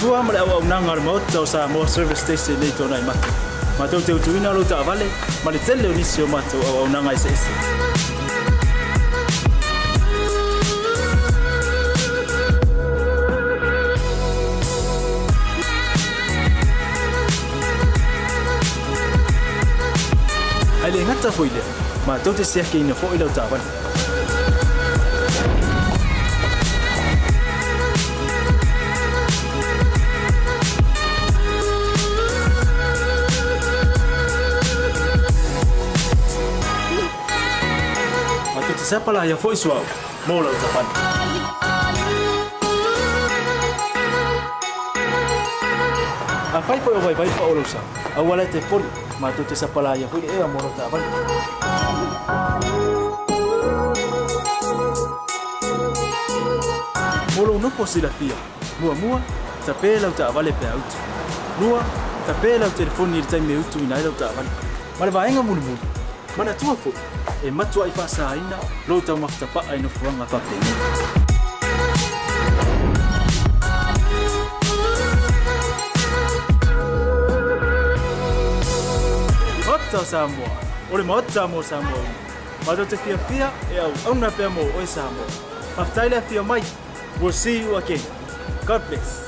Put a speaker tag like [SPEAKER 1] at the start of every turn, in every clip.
[SPEAKER 1] tua ma le au nanga mo tau sa mo service station nei tona I matu. Ma tau te utuina lo ta vale, ma le tele o nisi o matu au nanga I se ese. Ai le ngata foi le, ma tau te sea ke ina fo I lau ta vale. Siapa lah yang voice wow, mau lau tapan. Afai foi vai pa olosa. Awala te pon, ma tu te siapa lah yang foi mau lau tapan. Molo no posila fia. Mua, tape lau ta vale pe out. Mua, tape lau telefone ni tai me utu ina lau tapan. Male vaenga mulu. Mana tua fo. E matua I whaasaina, lo tau makitapa ai no fuanga whapeni. Ota Samoa, ore ma ota mo Samoa. Mato te fia e au na pea mo oi Samoa. Maftaila fia mai, we'll see you again. God bless.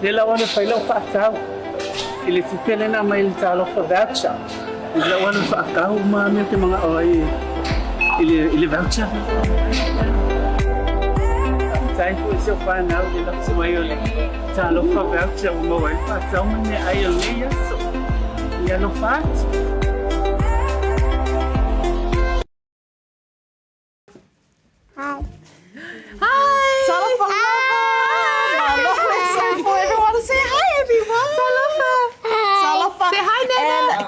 [SPEAKER 2] Ela wana faila whaakau. Ili tupele na mai talo voucher. Ela wana whaakau ma me te mga oi. Ili voucher. Tai fu se fa na ila se mai ole. Talo voucher mo wai whaakau me ai ole ya so. Ya no fat.
[SPEAKER 3] Hi.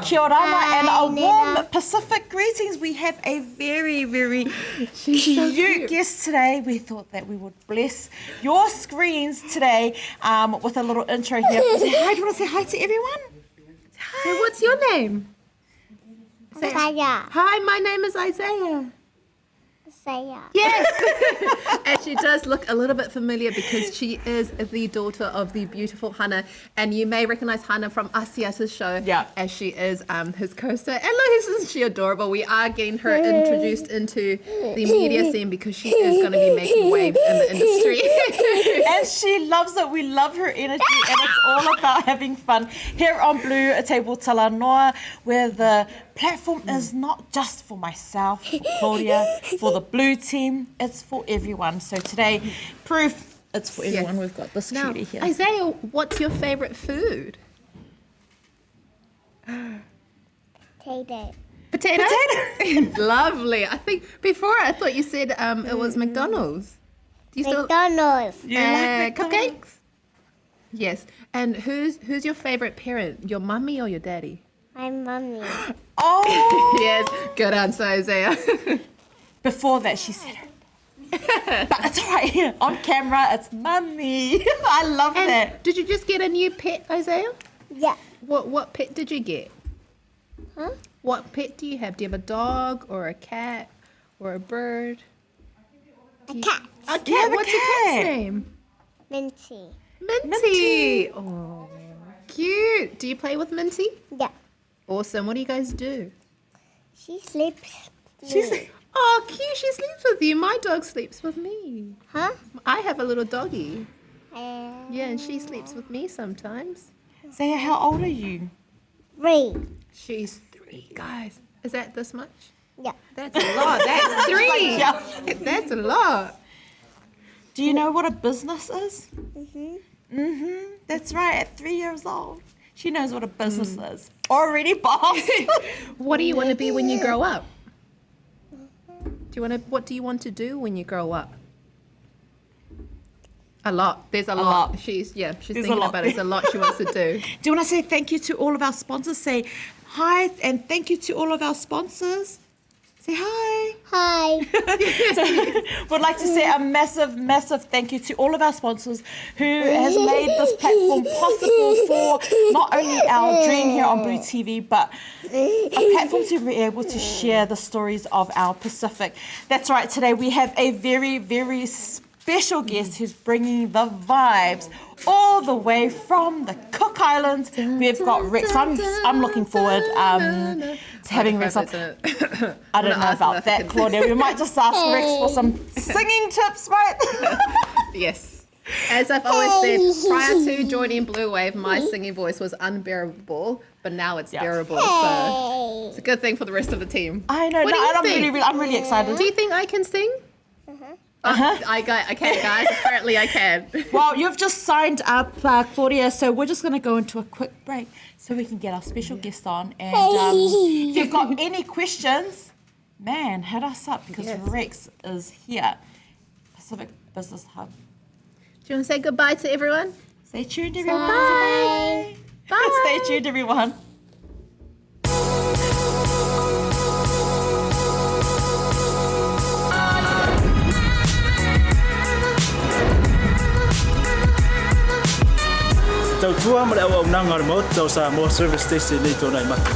[SPEAKER 4] Kia ora and a warm Pacific greetings. We have a very, very cute guest today. We thought that we would bless your screens today with a little intro here. Say hi. Do you want to say hi to everyone? Hi.
[SPEAKER 5] So what's your name?
[SPEAKER 3] Isaiah.
[SPEAKER 5] Hi, my name is Isaiah.
[SPEAKER 3] Isaiah.
[SPEAKER 5] Yes. And she does look a little bit familiar because she is the daughter of the beautiful Hana. And you may recognize Hana from Asia's show.
[SPEAKER 4] Yeah.
[SPEAKER 5] As she is his co-star. And look, isn't she adorable? We are getting her introduced into the media scene because she is going to be making waves in the industry.
[SPEAKER 4] And she loves it. We love her energy and it's all about having fun here on BluTable Talanoa, where the platform is not just for myself, for Claudia, for the Blue team, it's for everyone. So today, proof it's for everyone. We've got this
[SPEAKER 5] Now,
[SPEAKER 4] cutie here.
[SPEAKER 5] Isaiah, what's your favorite food?
[SPEAKER 3] Potato.
[SPEAKER 5] Potato? Lovely. I think before I thought you said it was McDonald's. Do you still
[SPEAKER 3] McDonald's.
[SPEAKER 4] You like
[SPEAKER 5] cupcakes? Yes. And who's your favorite parent? Your mummy or your daddy?
[SPEAKER 3] My mommy.
[SPEAKER 4] Oh!
[SPEAKER 5] Yes. Good answer, Isaiah.
[SPEAKER 4] Before that, she said it. But it's all right here. On camera, it's mummy. I love
[SPEAKER 5] And
[SPEAKER 4] that.
[SPEAKER 5] did you just get a new pet, Isaiah?
[SPEAKER 3] Yeah.
[SPEAKER 5] What pet did you get?
[SPEAKER 3] Huh?
[SPEAKER 5] What pet do you have? Do you have a dog or a cat or a bird?
[SPEAKER 3] A cat.
[SPEAKER 5] A cat.
[SPEAKER 4] You have a
[SPEAKER 5] What's your
[SPEAKER 4] cat.
[SPEAKER 5] cat's name?
[SPEAKER 3] Minty.
[SPEAKER 5] Minty. Oh, cute. Do you play with Minty?
[SPEAKER 3] Yeah.
[SPEAKER 5] Awesome. What do you guys do?
[SPEAKER 3] She sleeps
[SPEAKER 5] Oh, cute. She sleeps with you. My dog sleeps with me.
[SPEAKER 3] Huh?
[SPEAKER 5] I have a little doggy.
[SPEAKER 3] Uh,
[SPEAKER 5] Yeah, and she sleeps with me sometimes.
[SPEAKER 4] Zaya, how old are you?
[SPEAKER 3] 3.
[SPEAKER 5] She's 3. Guys, is that this much?
[SPEAKER 3] Yeah.
[SPEAKER 5] That's a lot. That's 3. That's a lot.
[SPEAKER 4] Do you know what a business is?
[SPEAKER 3] Mm-hmm.
[SPEAKER 4] That's right. At 3 years old, she knows what a business is. Already, boss.
[SPEAKER 5] What do you want to be when you grow up? What do you want to do when you grow up? A lot. There's a lot. She's thinking about it. There's a lot she wants to do.
[SPEAKER 4] Do you want to say thank you to all of our sponsors? Say hi and thank you to all of our sponsors. Say hi.
[SPEAKER 3] Hi.
[SPEAKER 4] Would like to say a massive, massive thank you to all of our sponsors who has made this platform possible for not only our dream here on Blue TV, but a platform to be able to share the stories of our Pacific. That's right. Today we have a very, very special guest who's bringing the vibes all the way from the Cook Islands. We've got Rex. I'm looking forward to having Rex on. I don't know about that, Claudia. We might just ask Rex for some singing tips, right?
[SPEAKER 5] Yes. As I've always said, prior to joining Blue Wave, my singing voice was unbearable, but now it's bearable. So it's a good thing for the rest of the team.
[SPEAKER 4] I know.
[SPEAKER 5] What do you think?
[SPEAKER 4] I'm really excited.
[SPEAKER 5] Do you think I can sing? I can, guys. Apparently I can.
[SPEAKER 4] Well, you've just signed up, Claudia, so we're just going to go into a quick break so we can get our special guest on. And if you've got any questions, man, hit us up because Rex is here. Pacific Business Hub.
[SPEAKER 5] Do you want to say goodbye to everyone?
[SPEAKER 4] Stay tuned, everyone.
[SPEAKER 3] Bye.
[SPEAKER 5] Bye.
[SPEAKER 4] Stay tuned, everyone.
[SPEAKER 1] Tau tua male au nanga mo tau sa mo service station nei tona i matu.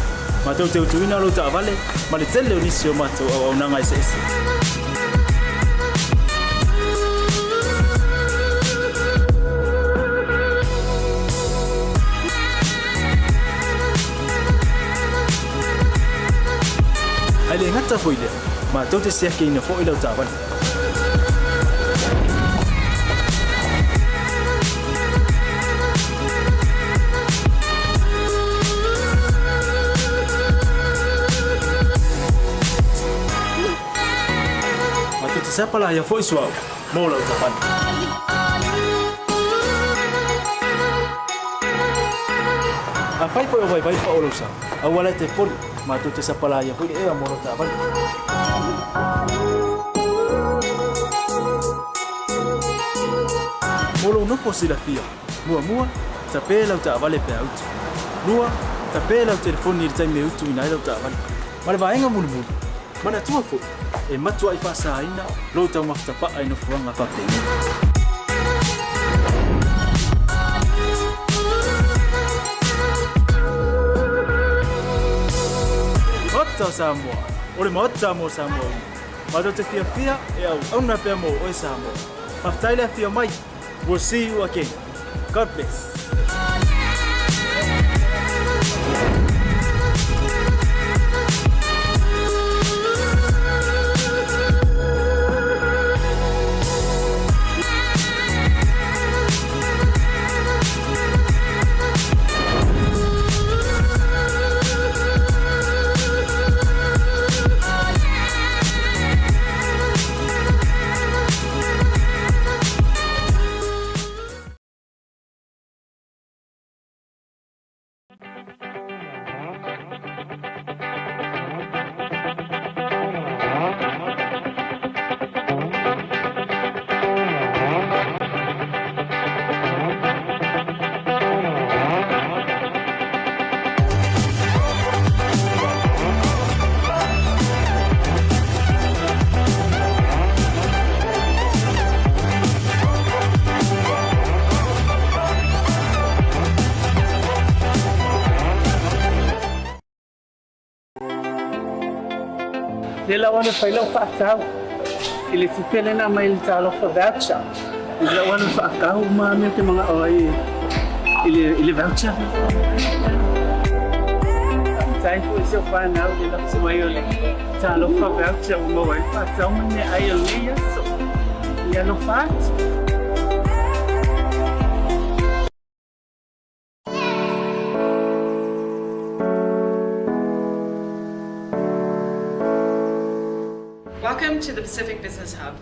[SPEAKER 1] Ma tau teu tuina lo ta vale, ma le tele unisio matu au nanga i sesi. Ai le ngata foile, ma tau te seke ina fo ilo ta vale. Siapa lah yang voice wow mau lau tapan. Afai po vai pa olo sa. Awala te pol ma tu te siapa lah yang puli mau lau tapan. Molo no po sila fia. Mua tape lau ta vale pe out. Rua tape lau telefoni i tai me utu ina lau tapan. Male vaenga mulu. Mana tua fo. E matua i whaasaina, lo tau mawhtapa ai no fuanga whapengi. Mata Samoa, ore mata mo Samoa. Mata te fia e au na pea mo oi Samoa. Mawhtaile fia mai, we'll see you again. God bless.
[SPEAKER 2] Lela wana whailau whaakau. I le tupele na mai le talo for voucher. Lela wana whaakau ma me te mga oi. I le voucher. Atirai fo se whanau le lapsi mai o le talo whawautia o mawai whatau mane ai o lea so ia no whātu.
[SPEAKER 4] Welcome to the Pacific Business Hub.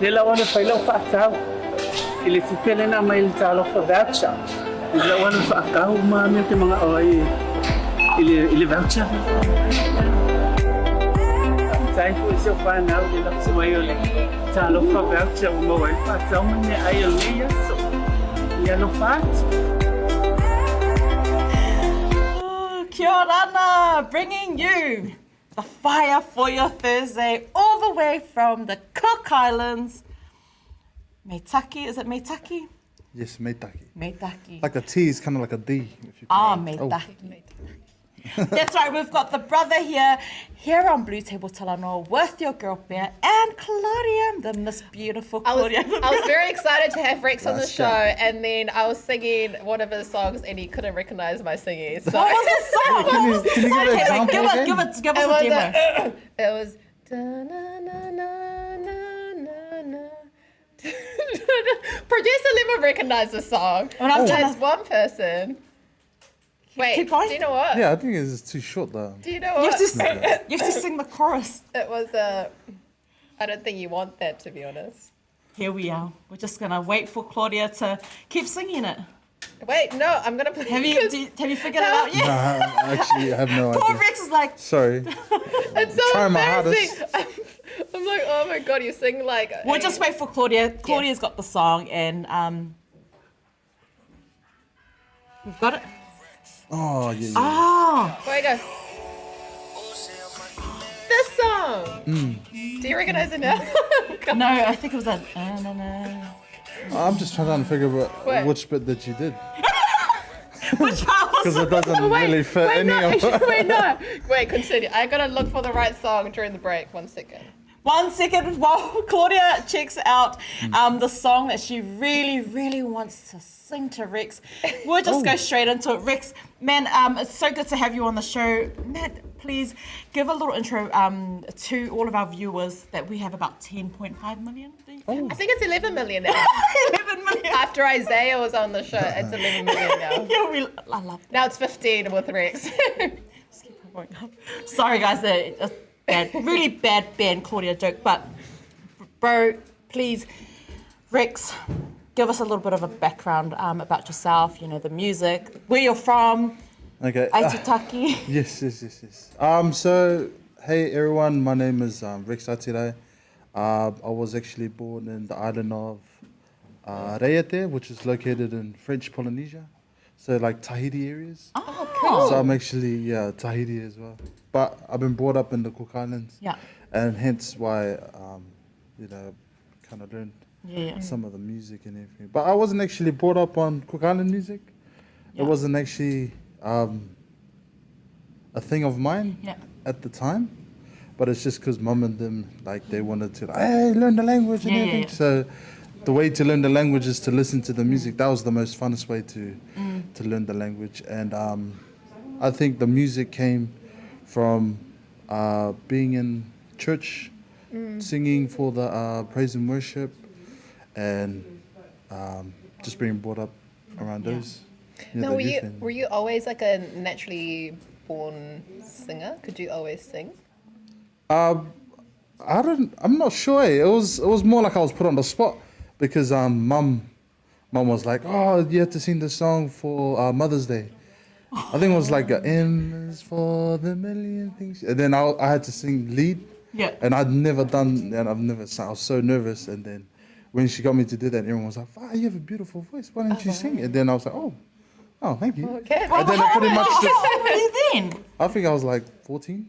[SPEAKER 2] Le la wana whailau whaakau. I le tupele na mai le talo whawautia. I le wana whaakau ma me te mga oi. I le voucher. Atirai fo se whanau le lapsi mai o le talo whawautia o mawai whatau mane ai o lea so ia no whātu.
[SPEAKER 4] Kia orana, bringing you the fire for your Thursday, all the way from the Cook Islands. Meitaki, is it Meitaki?
[SPEAKER 6] Yes, meitaki.
[SPEAKER 4] Meitaki.
[SPEAKER 6] Like a T is kind of like a D. If you
[SPEAKER 4] Meitaki. That's right, we've got the brother here on BluTable Talanoa with your girl Pea and Claudia, the Miss Beautiful Claudia.
[SPEAKER 5] I was very excited to have Rex on the
[SPEAKER 6] That's
[SPEAKER 5] show,
[SPEAKER 6] right.
[SPEAKER 5] and then I was singing one of his songs, and he couldn't recognize my singing. So
[SPEAKER 4] What was the song?
[SPEAKER 6] Can you give an example
[SPEAKER 4] Give
[SPEAKER 6] again?
[SPEAKER 4] us a demo.
[SPEAKER 5] It was. Da-na-na-na-na-na-na. Producer Lim recognized the song.
[SPEAKER 4] When I was trying
[SPEAKER 5] That's
[SPEAKER 4] to-
[SPEAKER 5] one person. Wait,
[SPEAKER 4] Keep going.
[SPEAKER 5] do you know what?
[SPEAKER 6] Yeah, I think it's too short though.
[SPEAKER 5] Do you know
[SPEAKER 4] You
[SPEAKER 5] what?
[SPEAKER 4] have to sing, you have to sing the chorus.
[SPEAKER 5] It was I don't think you want that, to be honest.
[SPEAKER 4] Here we are. We're just going to wait for Claudia to keep singing it.
[SPEAKER 5] Wait, no, I'm gonna play.
[SPEAKER 4] Have you figured it out yet?
[SPEAKER 6] I actually have no
[SPEAKER 4] Poor
[SPEAKER 6] idea.
[SPEAKER 4] Rex is like,
[SPEAKER 6] Sorry.
[SPEAKER 5] It's so
[SPEAKER 6] Trying my
[SPEAKER 5] embarrassing. I'm like, oh my god, you sing like.
[SPEAKER 4] we'll just wait for Claudia. Claudia's got the song and we've got it.
[SPEAKER 6] Oh, yeah.
[SPEAKER 4] Oh,
[SPEAKER 5] Where you go? This song. Do you recognize it now?
[SPEAKER 4] no, I think it was that.
[SPEAKER 6] I'm just trying to figure out
[SPEAKER 5] Wait.
[SPEAKER 6] which bit that you did.
[SPEAKER 4] Which part was
[SPEAKER 6] Because it doesn't really fit any
[SPEAKER 5] no,
[SPEAKER 6] of it.
[SPEAKER 5] wait, no. Wait, continue. I gotta look for the right song during the break. 1 second.
[SPEAKER 4] 1 second while Claudia checks out the song that she really, really wants to sing to Rex. We'll just go straight into it. Rex, man, it's so good to have you on the show. Man, please give a little intro to all of our viewers that we have about 10.5 million.
[SPEAKER 5] I think it's 11 million now.
[SPEAKER 4] 11 million.
[SPEAKER 5] After Isaiah was on the show, it's 11 million now.
[SPEAKER 4] Yeah, I love that.
[SPEAKER 5] Now it's 15 with Rex.
[SPEAKER 4] Just keep going up. Sorry, guys, a bad, really bad Pea and Claudia joke, but bro, please, Rex, give us a little bit of a background about yourself, you know, the music, where you're from,
[SPEAKER 6] Okay.
[SPEAKER 4] Aitutaki.
[SPEAKER 6] Yes. So, hey everyone, my name is Rex Atirai. I was actually born in the island of Reate, which is located in French Polynesia. So like Tahiti areas.
[SPEAKER 4] Oh, cool.
[SPEAKER 6] So I'm actually, Tahiti as well. But I've been brought up in the Cook Islands.
[SPEAKER 4] Yeah.
[SPEAKER 6] And hence why, kind of learned
[SPEAKER 4] Yeah.
[SPEAKER 6] some of the music and everything. But I wasn't actually brought up on Cook Island music.
[SPEAKER 4] Yeah.
[SPEAKER 6] It wasn't actually a thing of mine
[SPEAKER 4] Yeah.
[SPEAKER 6] at the time. But it's just because mum and them, like, they wanted to, hey, learn the language and
[SPEAKER 4] Yeah, yeah,
[SPEAKER 6] everything.
[SPEAKER 4] yeah.
[SPEAKER 6] So the way to learn the language is to listen to the music. That was the most funnest way to learn the language. And I think the music came from being in church, singing for the praise and worship, and just being brought up around those.
[SPEAKER 5] Now,
[SPEAKER 6] the
[SPEAKER 5] were
[SPEAKER 6] youth and-
[SPEAKER 5] you always like a naturally born singer? Could you always sing?
[SPEAKER 6] I'm not sure. It was more like I was put on the spot because mum was like, oh, you have to sing the song for Mother's Day. I think it was like M is for the million things, and then I had to sing lead.
[SPEAKER 4] Yeah.
[SPEAKER 6] And I'd never done, and I've never sung. I was so nervous, and then when she got me to do that, everyone was like, wow, you have a beautiful voice. Why don't you sing? And then I was like, oh, thank you.
[SPEAKER 5] Okay.
[SPEAKER 6] And then I pretty much just,
[SPEAKER 4] How old were you then?
[SPEAKER 6] I think I was like 14.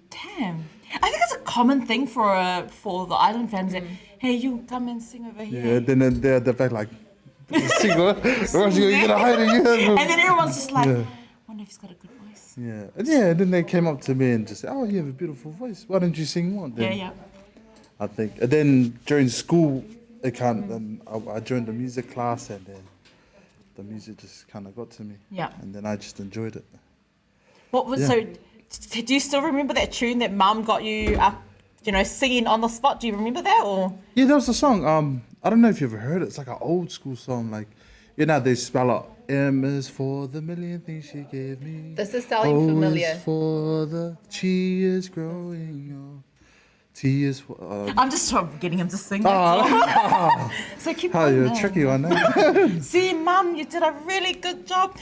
[SPEAKER 4] Damn. I think it's a common thing for the island fans that, hey, you come and sing over here.
[SPEAKER 6] Yeah, then they're at the back like, sing, what? You're gonna hide it,
[SPEAKER 4] And then everyone's just like,
[SPEAKER 6] Yeah.
[SPEAKER 4] wonder if he's got a good voice.
[SPEAKER 6] Yeah, and then they came up to me and just said, oh, you have a beautiful voice. Why don't you sing more? Then
[SPEAKER 4] Yeah.
[SPEAKER 6] I think, and then during school, then I joined the music class, and then the music just kind of got to me.
[SPEAKER 4] Yeah.
[SPEAKER 6] And then I just enjoyed it.
[SPEAKER 4] What was
[SPEAKER 6] Yeah.
[SPEAKER 4] so? Do you still remember that tune that Mum got you up, singing on the spot? Do you remember that or?
[SPEAKER 6] Yeah, there was a song. I don't know if you've ever heard it. It's like an old school song. Like, they spell out M is for the million things she gave me.
[SPEAKER 5] This is sounding
[SPEAKER 6] O
[SPEAKER 5] familiar.
[SPEAKER 6] is for the T is growing. T is for.
[SPEAKER 4] I'm just getting him to sing.
[SPEAKER 6] Oh,
[SPEAKER 4] So keep
[SPEAKER 6] oh,
[SPEAKER 4] going.
[SPEAKER 6] you're a
[SPEAKER 4] man.
[SPEAKER 6] tricky one. Eh?
[SPEAKER 4] See, Mum, you did a really good job.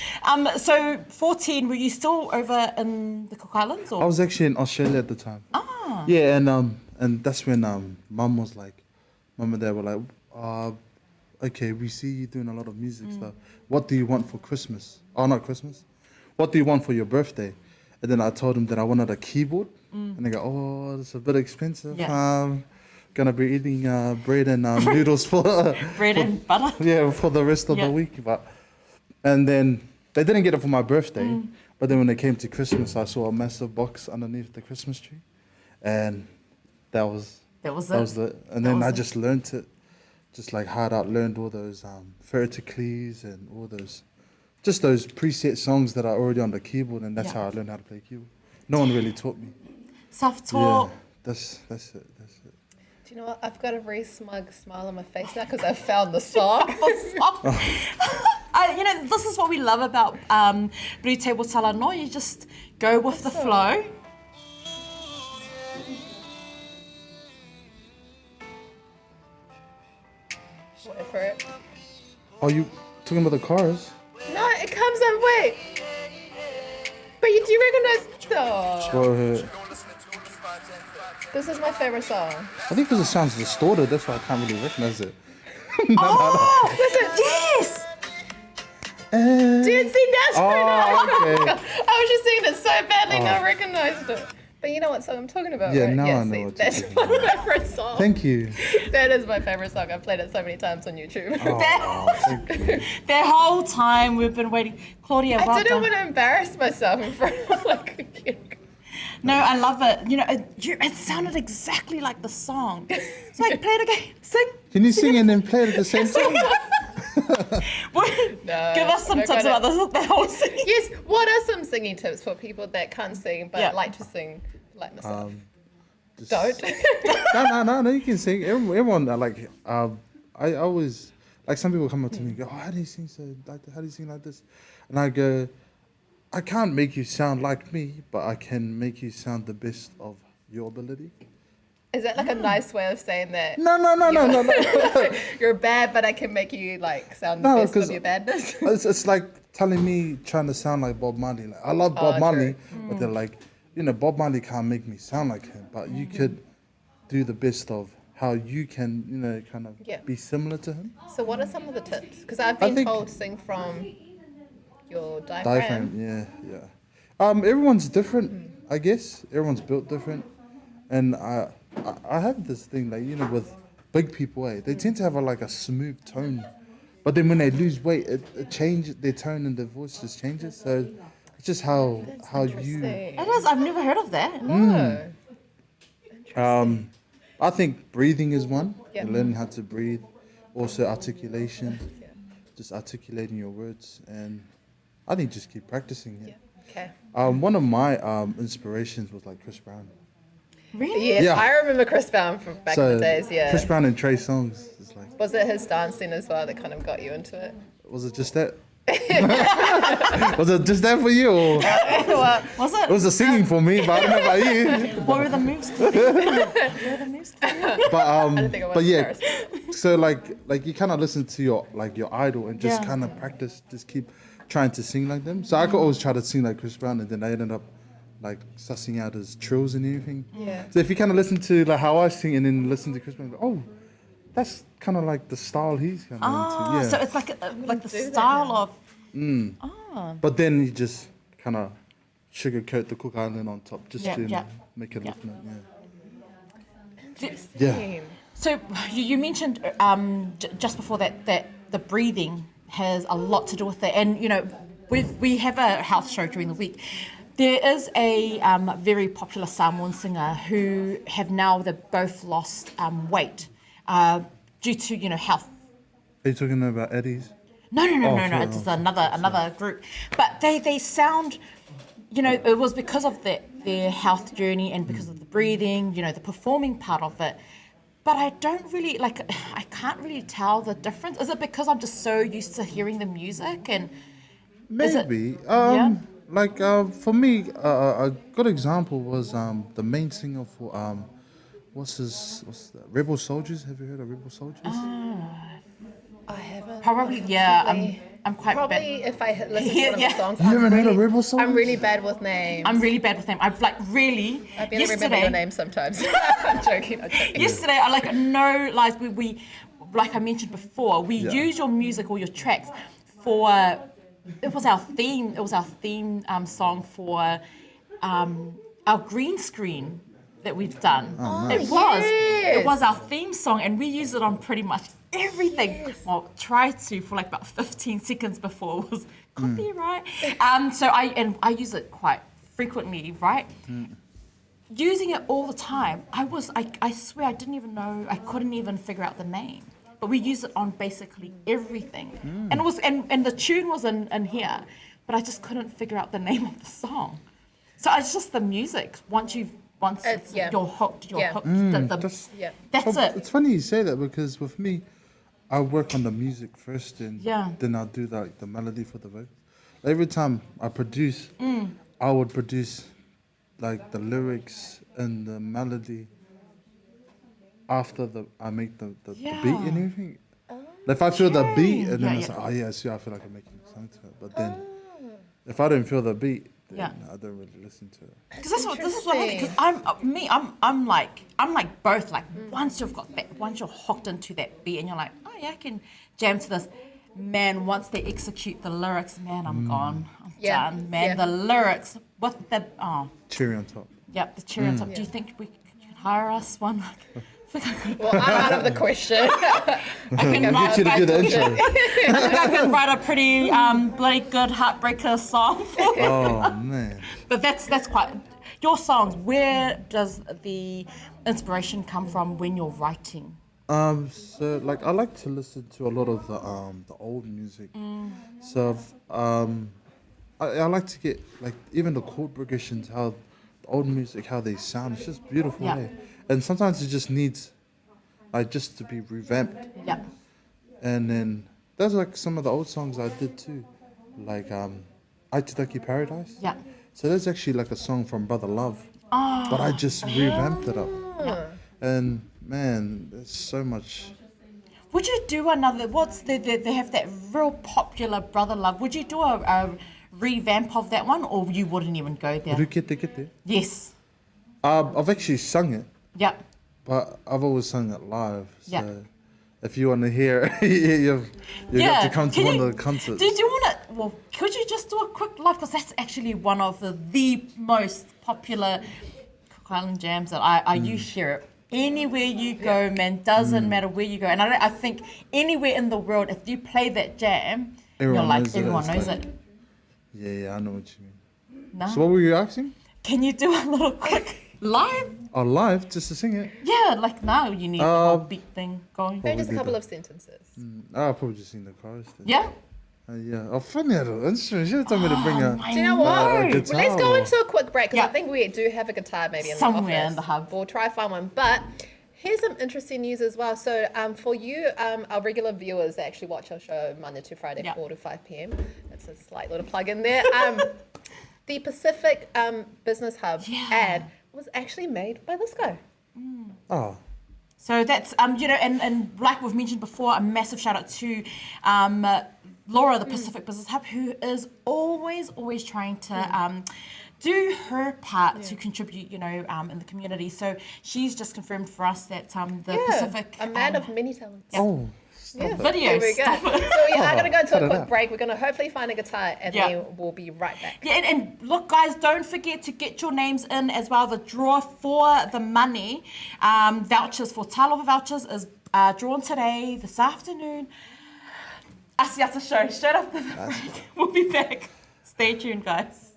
[SPEAKER 4] So 14, were you still over in the Cook Islands or?
[SPEAKER 6] I was actually in Australia at the time.
[SPEAKER 4] Ah.
[SPEAKER 6] Yeah, and that's when Mum was like, Mum and Dad were like, okay, we see you doing a lot of music stuff. What do you want for Christmas? Oh, not Christmas. What do you want for your birthday? And then I told them that I wanted a keyboard. And they go, oh, it's a bit expensive.
[SPEAKER 4] Yeah.
[SPEAKER 6] Gonna be eating bread and noodles for
[SPEAKER 4] Bread and butter.
[SPEAKER 6] yeah, for the rest of
[SPEAKER 4] Yeah.
[SPEAKER 6] the week. And then they didn't get it for my birthday. But then when they came to Christmas, I saw a massive box underneath the Christmas tree. And that was it. And then I just learned it, just like hard out, learned all those Ferticles and all those preset songs that are already on the keyboard. And that's
[SPEAKER 4] Yeah.
[SPEAKER 6] how I learned how to play keyboard. No one really taught me.
[SPEAKER 4] Self-taught.
[SPEAKER 6] Yeah, that's it.
[SPEAKER 5] Do you know what? I've got a very smug smile on my face now because I've found the song.
[SPEAKER 4] This is what we love about BluTable Talanoa. You just go with the flow.
[SPEAKER 5] Wait for it.
[SPEAKER 6] Are you talking about the chorus?
[SPEAKER 5] No, it comes in. Wait. But do you recognize? Oh,
[SPEAKER 6] Go ahead.
[SPEAKER 5] this is my favorite song.
[SPEAKER 6] I think because it sounds distorted, that's why I can't really recognize it.
[SPEAKER 4] Oh,
[SPEAKER 5] Listen.
[SPEAKER 4] yes!
[SPEAKER 5] Dude, see, that's
[SPEAKER 6] okay.
[SPEAKER 5] I was just singing it so badly, now I recognized it. But you know what song I'm talking about,
[SPEAKER 6] Yeah,
[SPEAKER 5] right?
[SPEAKER 6] now I know
[SPEAKER 5] see,
[SPEAKER 6] what you're
[SPEAKER 5] that's
[SPEAKER 6] talking
[SPEAKER 5] my favorite song.
[SPEAKER 6] Thank you.
[SPEAKER 5] That is my favorite song. I've played it so many times on YouTube.
[SPEAKER 6] Oh, thank you.
[SPEAKER 4] The whole time we've been waiting. Claudia, well
[SPEAKER 5] I didn't
[SPEAKER 4] done.
[SPEAKER 5] want to embarrass myself in front of like a kid.
[SPEAKER 4] No, I love it. It sounded exactly like the song. It's like, play it again, sing.
[SPEAKER 6] Can you sing and then play it at the same time?
[SPEAKER 4] Give us some
[SPEAKER 5] we're
[SPEAKER 4] tips
[SPEAKER 5] gonna-
[SPEAKER 4] about the whole singing.
[SPEAKER 5] Yes, what are some singing tips for people that can't sing but
[SPEAKER 4] Yeah.
[SPEAKER 5] like to sing like myself?
[SPEAKER 6] Just-
[SPEAKER 5] Don't.
[SPEAKER 6] No, you can sing. Everyone like, I always, like some people come up to me and go, oh, how do you sing how do you sing like this? And I go, I can't make you sound like me, but I can make you sound the best of your ability.
[SPEAKER 5] Is that like a nice way of saying that?
[SPEAKER 6] No.
[SPEAKER 5] You're bad, but I can make you like sound
[SPEAKER 6] No,
[SPEAKER 5] the best
[SPEAKER 6] 'cause
[SPEAKER 5] of your badness.
[SPEAKER 6] It's like telling me trying to sound like Bob Marley. Like, I love Bob Marley, but they're like, Bob Marley can't make me sound like him, but you could do the best of how you can, kind of
[SPEAKER 5] Yeah.
[SPEAKER 6] be similar to him.
[SPEAKER 5] So what are some of the tips? Because I've been
[SPEAKER 6] think-
[SPEAKER 5] told sing from your diaphragm.
[SPEAKER 6] Yeah. Everyone's different, I guess. Everyone's built different, and I have this thing like with big people, they tend to have a smooth tone, but then when they lose weight, it changes their tone and their voice just changes. So it's just how you.
[SPEAKER 4] It is. I've never heard of that.
[SPEAKER 5] No.
[SPEAKER 6] I think breathing is one.
[SPEAKER 5] Yeah.
[SPEAKER 6] Learning how to breathe, also articulation, just articulating your words, and I think just keep practicing. Yeah.
[SPEAKER 5] Okay.
[SPEAKER 6] One of my inspirations was like Chris Brown.
[SPEAKER 4] Really?
[SPEAKER 5] Yes,
[SPEAKER 6] Yeah.
[SPEAKER 5] I remember Chris Brown from back in the days. Yeah.
[SPEAKER 6] Chris Brown and Trey Songz. It's like,
[SPEAKER 5] Was it his dancing as well that kind of got you into it?
[SPEAKER 6] was it just that? Was it just that for you? Or
[SPEAKER 5] Well,
[SPEAKER 4] Was
[SPEAKER 6] it
[SPEAKER 4] it?
[SPEAKER 6] was the singing for me, but I don't know about you.
[SPEAKER 4] What were the moves? What were the moves?
[SPEAKER 6] But
[SPEAKER 5] think I was
[SPEAKER 6] but yeah,
[SPEAKER 5] embarrassed.
[SPEAKER 6] so like you kind of listen to your idol and just
[SPEAKER 4] Yeah.
[SPEAKER 6] kind of practice, just keep trying to sing like them. So I could always try to sing like Chris Brown, and then I ended up like sussing out his trills and everything.
[SPEAKER 5] Yeah.
[SPEAKER 6] So if you kind of listen to like how I sing and then listen to Chris Brown, oh, that's kind of like the style he's kind of
[SPEAKER 4] Oh,
[SPEAKER 6] into.
[SPEAKER 4] so
[SPEAKER 6] Yeah.
[SPEAKER 4] it's like the
[SPEAKER 5] do that
[SPEAKER 4] style
[SPEAKER 5] now.
[SPEAKER 4] of.
[SPEAKER 6] But then you just kind of sugarcoat the Cook Island on top just
[SPEAKER 4] Yeah,
[SPEAKER 6] to
[SPEAKER 4] yeah.
[SPEAKER 6] make it
[SPEAKER 4] Yeah.
[SPEAKER 6] look nice.
[SPEAKER 5] Interesting.
[SPEAKER 4] So you mentioned just before that the breathing has a lot to do with that, and we have a health show during the week. There is a very popular Samoan singer who they've both lost weight due to health.
[SPEAKER 6] Are you talking about Eddie's?
[SPEAKER 4] No.
[SPEAKER 6] sorry,
[SPEAKER 4] It's another group, but they sound. It was because of their health journey and because of the breathing. The performing part of it. But I don't really I can't really tell the difference. Is it because I'm just so used to hearing the music and? Is it-
[SPEAKER 6] Maybe.
[SPEAKER 4] Yeah.
[SPEAKER 6] Like for me, a good example was the main singer for what's that? Rebel Soldiers. Have you heard of Rebel Soldiers?
[SPEAKER 5] I haven't.
[SPEAKER 4] Probably, yeah. I'm quite
[SPEAKER 5] Probably
[SPEAKER 4] bad.
[SPEAKER 5] if I listen to
[SPEAKER 4] Yeah,
[SPEAKER 5] one of
[SPEAKER 4] yeah.
[SPEAKER 5] the songs.
[SPEAKER 6] You haven't heard of Rebel Soldiers?
[SPEAKER 5] I'm really bad with names.
[SPEAKER 4] I'm really bad with them. I've really
[SPEAKER 5] I barely remember your name sometimes. I'm joking.
[SPEAKER 4] Yesterday, I no lies. We like I mentioned before, we
[SPEAKER 6] Yeah.
[SPEAKER 4] use your music or your tracks for. It was our theme. It was our theme song for our green screen that we've done.
[SPEAKER 6] nice.
[SPEAKER 4] It was our theme song, and we used it on pretty much everything. Well, tried to for like about 15 seconds before it was copyright. So I use it quite frequently, right? Using it all the time, I swear I didn't even know, I couldn't even figure out the name. But we use it on basically everything. And it was and the tune was in here, but I just couldn't figure out the name of the song. So it's just the music. Once
[SPEAKER 5] yeah.
[SPEAKER 4] you're hooked, you're
[SPEAKER 5] Yeah.
[SPEAKER 4] hooked.
[SPEAKER 6] That's-
[SPEAKER 5] Yeah.
[SPEAKER 4] That's
[SPEAKER 6] Well,
[SPEAKER 4] it.
[SPEAKER 6] It's funny you say that because with me, I work on the music first and
[SPEAKER 4] Yeah.
[SPEAKER 6] then I'll do the melody for the vocals. Every time I produce, I would produce like the lyrics and the melody after I make the beat and everything. Like if I feel the beat and then
[SPEAKER 4] Yeah,
[SPEAKER 6] it's
[SPEAKER 4] yeah.
[SPEAKER 6] like, oh yeah, see, I feel like I'm making a song to it. But then if I don't feel the beat, then
[SPEAKER 4] Yeah.
[SPEAKER 6] I don't really listen to it.
[SPEAKER 4] Because this is what I think. Because I'm like both. Like once you're hooked into that beat and you're like, oh yeah, I can jam to this. Man, once they execute the lyrics, man, I'm gone. I'm
[SPEAKER 5] Yeah,
[SPEAKER 4] done. Man,
[SPEAKER 5] yeah.
[SPEAKER 4] the lyrics with the
[SPEAKER 6] Cherry on top.
[SPEAKER 4] the cherry on top. Do you think you can hire us one? I think I could.
[SPEAKER 5] Well, I'm out of the question.
[SPEAKER 4] I can
[SPEAKER 6] I'll
[SPEAKER 4] write
[SPEAKER 6] get you to do the
[SPEAKER 4] a
[SPEAKER 6] intro.
[SPEAKER 4] I can write a pretty bloody good heartbreaker song for.
[SPEAKER 6] Oh man.
[SPEAKER 4] But that's quite your songs. Where does the inspiration come from when you're writing
[SPEAKER 6] So like I like to listen to a lot of the old music. So I like to get like even the chord progressions, how the old music, how they sound. It's just beautiful.
[SPEAKER 4] Yeah.
[SPEAKER 6] Eh? And sometimes it just needs like just to be revamped.
[SPEAKER 4] Yeah.
[SPEAKER 6] And then there's like some of the old songs I did too, like Atirai Paradise.
[SPEAKER 4] Yeah.
[SPEAKER 6] So there's actually like a song from Brother Love, but I just revamped it up. And man, there's so much.
[SPEAKER 4] Would you do another? They have that real popular Brother Love. Would you do a revamp of that one, or you wouldn't even go there?
[SPEAKER 6] Rukete.
[SPEAKER 4] Yes.
[SPEAKER 6] I've actually sung it,
[SPEAKER 4] Yeah.
[SPEAKER 6] but I've always sung it live. So
[SPEAKER 4] Yeah.
[SPEAKER 6] if you want to hear it, you have to come to
[SPEAKER 4] Can
[SPEAKER 6] one
[SPEAKER 4] you-
[SPEAKER 6] of the concerts.
[SPEAKER 4] Did you want to? Well, could you just do a quick live? Because that's actually one of the most popular Cook Island jams that you hear it anywhere you go, man. Doesn't matter where you go, and I think anywhere in the world, if you play that jam,
[SPEAKER 6] Everyone knows it.
[SPEAKER 4] everyone
[SPEAKER 6] It's
[SPEAKER 4] knows
[SPEAKER 6] like-
[SPEAKER 4] it.
[SPEAKER 6] Yeah, I know what you mean.
[SPEAKER 4] No?
[SPEAKER 6] So what were you asking?
[SPEAKER 4] Can you do a little quick live?
[SPEAKER 6] Oh, live, just to sing it?
[SPEAKER 4] Yeah, like now you need the whole beat thing going.
[SPEAKER 5] Maybe just a
[SPEAKER 6] we
[SPEAKER 5] couple
[SPEAKER 6] did
[SPEAKER 5] of sentences.
[SPEAKER 6] I'll probably just sing the chorus then.
[SPEAKER 4] Yeah.
[SPEAKER 6] Yeah. Oh, funny, I don't instrument. She should have told me to bring a.
[SPEAKER 5] Do you know what?
[SPEAKER 6] a
[SPEAKER 5] Well,
[SPEAKER 6] guitar.
[SPEAKER 5] let's go into a quick break because
[SPEAKER 4] Yeah.
[SPEAKER 5] I think we do have a guitar maybe in
[SPEAKER 4] Somewhere
[SPEAKER 5] the office.
[SPEAKER 4] in the hub.
[SPEAKER 5] We'll try find one. But here's some interesting news as well. So for you, our regular viewers that actually watch our show Monday to Friday,
[SPEAKER 4] Yeah.
[SPEAKER 5] 4 to 5 p.m. That's a slight little plug in there. The Pacific Business Hub
[SPEAKER 4] Yeah.
[SPEAKER 5] ad was actually made by this guy.
[SPEAKER 6] Oh,
[SPEAKER 4] So that's and like we've mentioned before, a massive shout out to Laura, the Pacific Business Hub, who is always trying to do her part to contribute, in the community. So she's just confirmed for us that the Pacific
[SPEAKER 5] a man of many talents.
[SPEAKER 6] oh. Stop it.
[SPEAKER 4] video.
[SPEAKER 5] Here we go.
[SPEAKER 4] Stop it.
[SPEAKER 5] So we are going to go to
[SPEAKER 6] Cut
[SPEAKER 5] a
[SPEAKER 6] it
[SPEAKER 5] quick
[SPEAKER 6] out.
[SPEAKER 5] break. We're going to hopefully find a guitar and
[SPEAKER 4] Yeah.
[SPEAKER 5] then we'll be right back.
[SPEAKER 4] Yeah, and look, guys, don't forget to get your names in as well. The draw for the money vouchers for Talova vouchers is drawn today, this afternoon. Asiata show, straight after the break. We'll be back. Stay tuned, guys.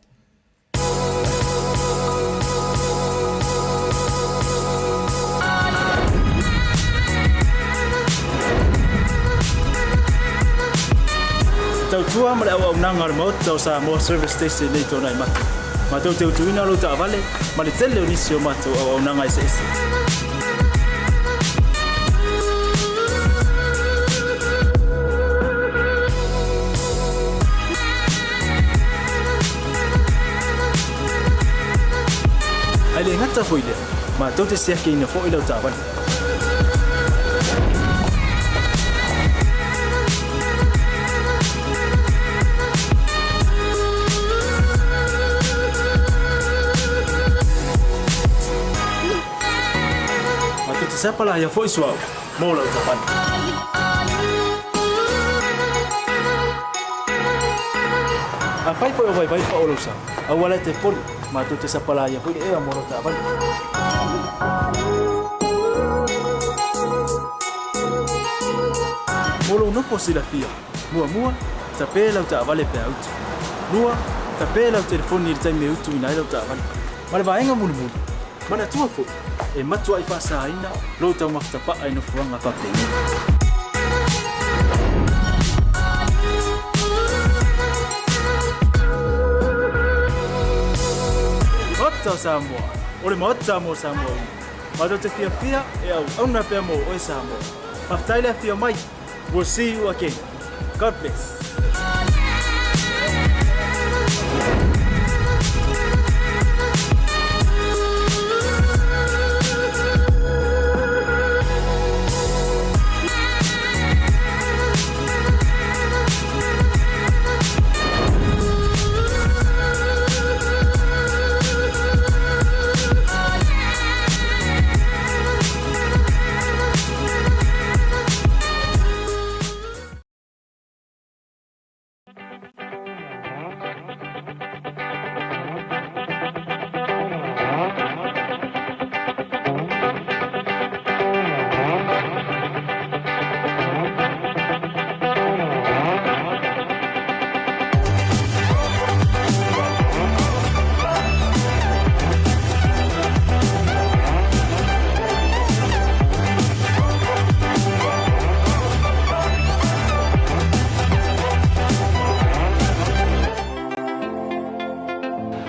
[SPEAKER 1] Tau tua ma le au nanga mo tau sa mo service station nei tona i matu. Ma tau teu tuina lo ta vale, ma le tele o nisi o matu au nanga i se ese. Ai le ngata foi le, ma tau te sea ke ina fo i lo ta vale. Siapa lah yang voice wow? Mau lah ucapan. Apa itu yang vai pa ulusa? Awalnya telepon, matu te siapa lah yang pwede mau lah ucapan. Molo no po sila fia. Mua, tapela ucapan le pe out. Mua, tapela o telefoni il time utu ina ila ucapan. Mala vaenga mulu. Mana tua fo. E matua i whaasaina, lo tau makitapa ai no fuanga whapengi. Ota Samoa, ore maota Samoa. Mato te fia e au auna pea mo o Samoa. Maftaile fia mai. We'll see you again. God bless.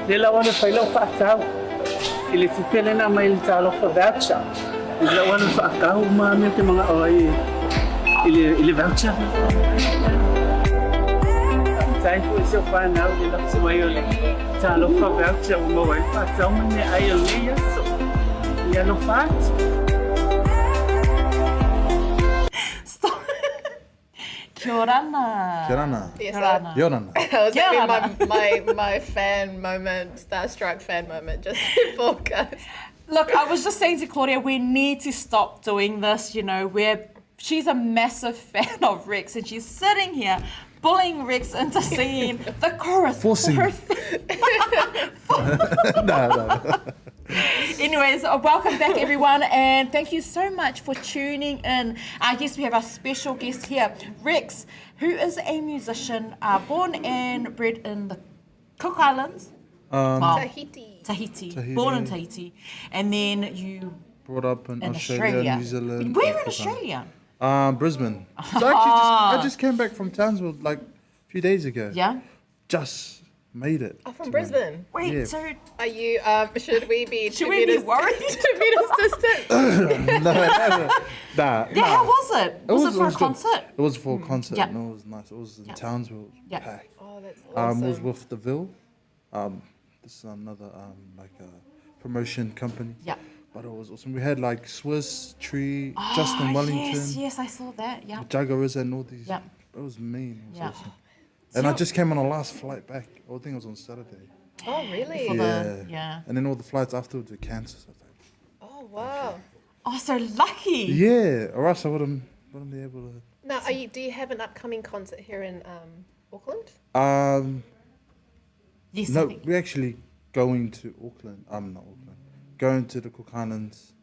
[SPEAKER 2] Lela wana whailau whaakau. I le tupele na mai le tālo for voucher. Lela wana whaakau maa mea te mga oi. I le voucher. Tai fu se whanau le lapsi wai o le tālo for voucher o mawai whaakau mane ai o le yaso. Ia no whaat.
[SPEAKER 4] Kia orana.
[SPEAKER 6] Kia rana.
[SPEAKER 5] Yes,
[SPEAKER 4] Kia orana.
[SPEAKER 6] Kia rana.
[SPEAKER 5] That was
[SPEAKER 4] Yeah.
[SPEAKER 5] having my fan moment, starstruck fan moment, just before podcast.
[SPEAKER 4] Look, I was just saying to Claudia, we need to stop doing this, you know, where she's a massive fan of Rex and she's sitting here bullying Rex into singing the chorus.
[SPEAKER 6] Forcing.
[SPEAKER 4] for her
[SPEAKER 6] No.
[SPEAKER 4] Anyways, welcome back everyone and thank you so much for tuning in. I guess we have our special guest here, Rex, who is a musician born and bred in the Cook Islands.
[SPEAKER 5] Tahiti.
[SPEAKER 4] Tahiti.
[SPEAKER 6] Tahiti.
[SPEAKER 4] Born in Tahiti. And then you
[SPEAKER 6] Brought up in
[SPEAKER 4] in
[SPEAKER 6] Australia, New Zealand.
[SPEAKER 4] Where in
[SPEAKER 6] Africa.
[SPEAKER 4] Australia?
[SPEAKER 6] Brisbane. So I just came back from Townsville like a few days ago.
[SPEAKER 4] Yeah.
[SPEAKER 6] Just made it.
[SPEAKER 5] Oh, from
[SPEAKER 6] to
[SPEAKER 5] Brisbane.
[SPEAKER 4] Wait,
[SPEAKER 6] Yeah.
[SPEAKER 4] so
[SPEAKER 5] Are you? Should we be?
[SPEAKER 4] should we be worried?
[SPEAKER 5] 2 meters distant.
[SPEAKER 6] Nah.
[SPEAKER 4] Yeah, how was it? Was it for a
[SPEAKER 6] good.
[SPEAKER 4] concert?
[SPEAKER 6] It was for a concert.
[SPEAKER 4] Yeah.
[SPEAKER 6] No, it was nice. It was in
[SPEAKER 4] Yeah.
[SPEAKER 6] Townsville. It was
[SPEAKER 4] Yeah.
[SPEAKER 6] packed.
[SPEAKER 5] Oh, that's awesome.
[SPEAKER 6] It was with the Ville. This is another like a promotion company.
[SPEAKER 4] Yeah.
[SPEAKER 6] But it was awesome. We had like Swiss, Tree, Justin Wellington,
[SPEAKER 4] Yes, I saw that. Yeah.
[SPEAKER 6] Jaguars, and all these.
[SPEAKER 4] Yeah.
[SPEAKER 6] It was mean. It was
[SPEAKER 4] Yeah.
[SPEAKER 6] awesome. And I just came on a last flight back. I think it was on Saturday.
[SPEAKER 5] Oh, really?
[SPEAKER 4] For
[SPEAKER 6] Yeah.
[SPEAKER 4] the, yeah.
[SPEAKER 6] And then all the flights afterwards were cancelled. So I was like,
[SPEAKER 5] Oh, wow.
[SPEAKER 4] Oh, so lucky.
[SPEAKER 6] yeah, or else I wouldn't be able to.
[SPEAKER 5] Now, do you have an upcoming concert here in Auckland?
[SPEAKER 4] Yes, I
[SPEAKER 6] No,
[SPEAKER 4] think.
[SPEAKER 6] we're actually going to Auckland. Not Auckland. Going to the Cook Islands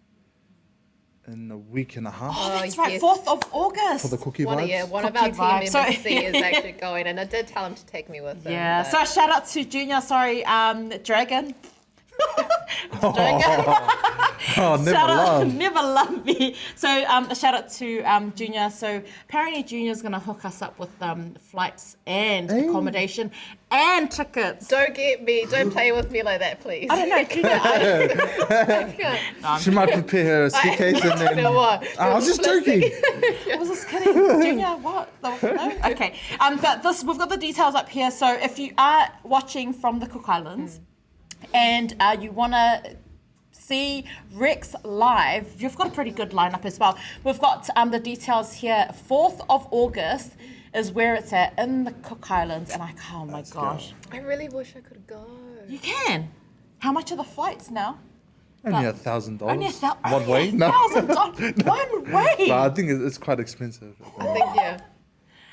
[SPEAKER 6] in a week and a half
[SPEAKER 4] Oh, that's
[SPEAKER 5] Oh,
[SPEAKER 4] right.
[SPEAKER 5] yes.
[SPEAKER 4] 4th of August.
[SPEAKER 6] for the cookie
[SPEAKER 5] One
[SPEAKER 6] vibes.
[SPEAKER 5] of our
[SPEAKER 4] Cookie
[SPEAKER 5] team
[SPEAKER 4] vibes.
[SPEAKER 5] members,
[SPEAKER 4] So-
[SPEAKER 5] C, is actually going, and I did tell him to take me with him.
[SPEAKER 4] Yeah.
[SPEAKER 5] but-
[SPEAKER 4] So a shout out to Junior. Sorry, Dragon.
[SPEAKER 6] Oh, never
[SPEAKER 4] Shout out,
[SPEAKER 6] love.
[SPEAKER 4] never love me. So a shout out to Junior. So apparently Junior's gonna hook us up with flights and
[SPEAKER 6] Hey.
[SPEAKER 4] accommodation and tickets.
[SPEAKER 5] Don't play with me like that, please.
[SPEAKER 4] I don't know, Junior.
[SPEAKER 6] She might prepare her suitcase and then.
[SPEAKER 5] You know what?
[SPEAKER 6] I was just joking.
[SPEAKER 4] I was just kidding. Junior, what? No? Okay. But we've got the details up here. So if you are watching from the Cook Islands and you want to see Rex live, you've got a pretty good lineup as well. We've got the details here. 4th of August is where it's at in the Cook Islands. And oh my gosh.
[SPEAKER 5] I really wish I could go.
[SPEAKER 4] You can. How much are the flights now?
[SPEAKER 6] Only $1,000.
[SPEAKER 4] Only
[SPEAKER 6] One way? No.
[SPEAKER 4] $1,000. One way.
[SPEAKER 6] But I think it's quite expensive.
[SPEAKER 5] I think, yeah.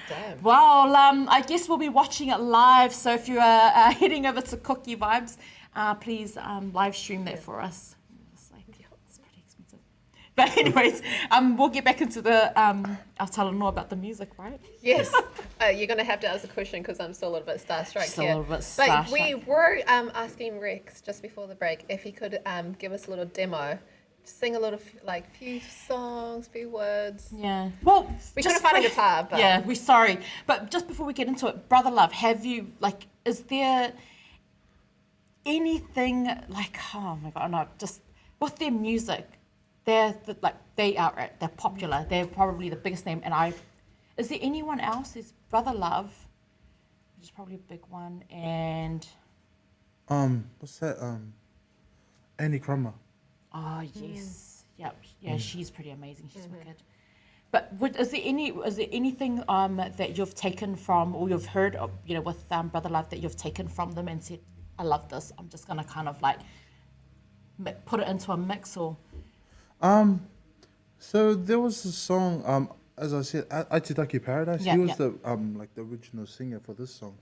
[SPEAKER 5] Damn.
[SPEAKER 4] Well, I guess we'll be watching it live. So if you are heading over to Cookie Vibes, please live stream that for us. It's like, it's pretty expensive. But anyways, we'll get back into the, I'll tell them more about the music, right?
[SPEAKER 5] Yes. You're going to have to ask a question because I'm still a little bit starstruck
[SPEAKER 4] Still a
[SPEAKER 5] here.
[SPEAKER 4] little bit
[SPEAKER 5] But we
[SPEAKER 4] starstruck.
[SPEAKER 5] were asking Rex just before the break if he could give us a little demo. Sing a little, few songs, few words.
[SPEAKER 4] Yeah. Well,
[SPEAKER 5] We
[SPEAKER 4] just
[SPEAKER 5] couldn't find a
[SPEAKER 4] for-
[SPEAKER 5] guitar, but...
[SPEAKER 4] Yeah, we're sorry. But just before we get into it, Brother Love, have you, is there anything, oh my God, no, just with their music, they're popular. They're probably the biggest name. And is there anyone else? There's Brother Love, which is probably a big one. And,
[SPEAKER 6] What's that? Annie Crummer.
[SPEAKER 4] oh, yes. Yep. Yeah, she's pretty amazing. She's wicked. But is there anything that you've taken from, or you've heard of, with Brother Love that you've taken from them and said, I love this. I'm just gonna kind of put it into a mix, or
[SPEAKER 6] So there was a song, as I said, Atirai Paradise.
[SPEAKER 4] Yeah,
[SPEAKER 6] He was
[SPEAKER 4] yeah.
[SPEAKER 6] the original singer for this song.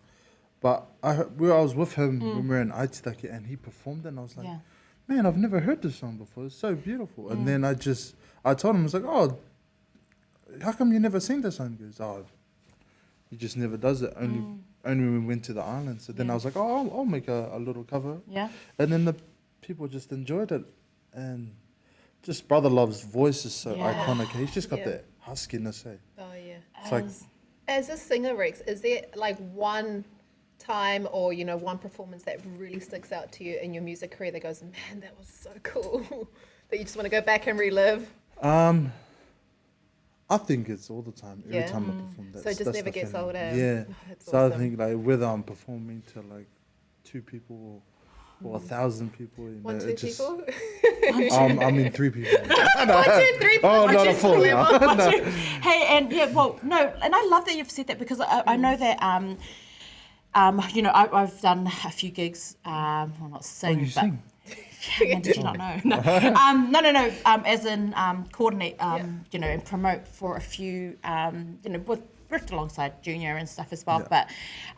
[SPEAKER 6] But I was with him when we were in Atirai and he performed it and I was like,
[SPEAKER 4] Yeah.
[SPEAKER 6] man, I've never heard this song before. It's so beautiful. And then I told him, I was like, oh, how come you never sing this song? He goes, oh, he just never does it. Only when we went to the island. So then I was like, oh, I'll make a little cover.
[SPEAKER 4] yeah,
[SPEAKER 6] And then the people just enjoyed it. And just Brother Love's voice is so
[SPEAKER 4] Yeah.
[SPEAKER 6] iconic. He's just got
[SPEAKER 5] Yeah.
[SPEAKER 6] that huskiness, eh?
[SPEAKER 5] Oh, yeah.
[SPEAKER 6] It's like,
[SPEAKER 5] As a singer, Rex, is there one time or, you know, one performance that really sticks out to you in your music career that goes, man, that was so cool, that you just want to go back and relive?
[SPEAKER 6] I think it's all the time. Every time I perform,
[SPEAKER 5] So it just never gets old.
[SPEAKER 6] Yeah.
[SPEAKER 5] That's
[SPEAKER 6] So
[SPEAKER 5] awesome.
[SPEAKER 6] I think like whether I'm performing to like 2 people or 1,000 people, you know,
[SPEAKER 5] 1, 2
[SPEAKER 6] it just,
[SPEAKER 5] people?
[SPEAKER 6] I mean 3 people.
[SPEAKER 5] 1, 2, 3 people.
[SPEAKER 6] Oh, not a 4
[SPEAKER 5] 3
[SPEAKER 6] now.
[SPEAKER 5] people.
[SPEAKER 6] No.
[SPEAKER 4] Hey, and yeah, well, no, and I love that you've said that because I know that, you know, I've done a few gigs, well, not sing,
[SPEAKER 6] you
[SPEAKER 4] but
[SPEAKER 6] sing?
[SPEAKER 4] Yeah, did you not know? No. As in coordinate, you know, and promote for a few, you know, worked alongside Junior and stuff as well.
[SPEAKER 6] Yeah.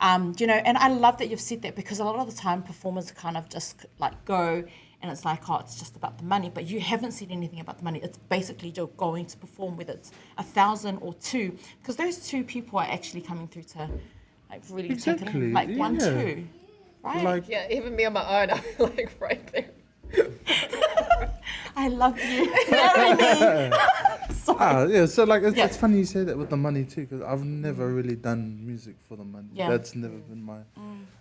[SPEAKER 4] But, you know, and I love that you've said that because a lot of the time performers kind of just like go and it's like, oh, it's just about the money. But you haven't said anything about the money. It's basically you're going to perform, whether it's 1,000 or 2, because those 2 people are actually coming through to like really take it in. Like 1, 2, right?
[SPEAKER 6] Like,
[SPEAKER 5] Yeah, even me on my own, I'm like right there.
[SPEAKER 4] I love you. Marry me.
[SPEAKER 6] yeah, so like it's funny you say that with the money too, because I've never really done music for the money.
[SPEAKER 4] Yeah.
[SPEAKER 6] That's never been